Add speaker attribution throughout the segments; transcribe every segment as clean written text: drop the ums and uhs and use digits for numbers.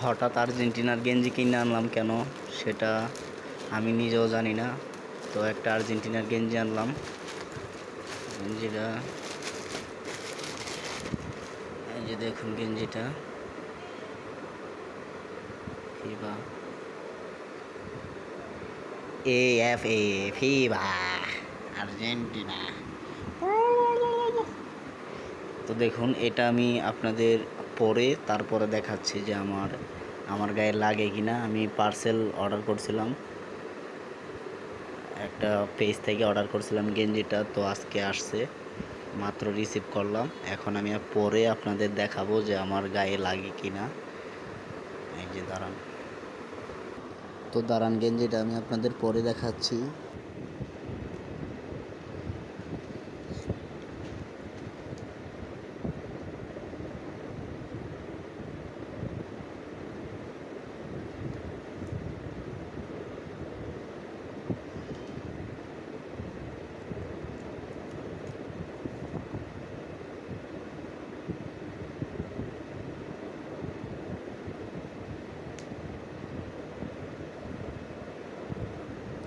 Speaker 1: হঠাৎ আর্জেন্টিনার গেঞ্জি কিনে আনলাম কেন সেটা আমি নিজেও জানি না। তো একটা আর্জেন্টিনার গেঞ্জি আনলাম। গেঞ্জিটা এই যে দেখুন, গেঞ্জিটা ফিবা AFA ফিবা আর্জেন্টিনা। তো দেখুন, এটা আমি আপনাদের পরে তারপরে দেখাচ্ছি যে আমার গায়ে লাগে কিনা। আমি পার্সেল অর্ডার করছিলাম, একটা পেজ থেকে অর্ডার করছিলাম গেঞ্জিটা, তো আজকে আসছে, মাত্র রিসিভ করলাম। এখন আমি পরে আপনাদের দেখাবো যে আমার গায়ে লাগে কিনা। এই যে দাঁড়ান, তো দাঁড়ান, গেঞ্জিটা আমি আপনাদের পরে দেখাচ্ছি।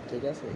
Speaker 1: ঠিক আছে।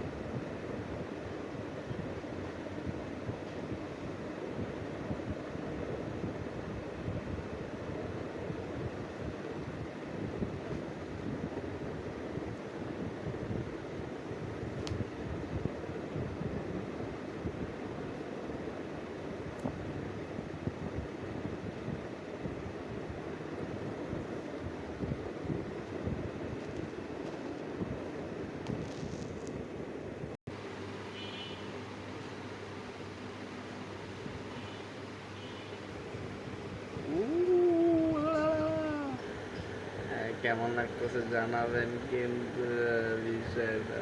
Speaker 1: কেমন লাগতেছে জানাবেন কিন্তু বিষয়টা।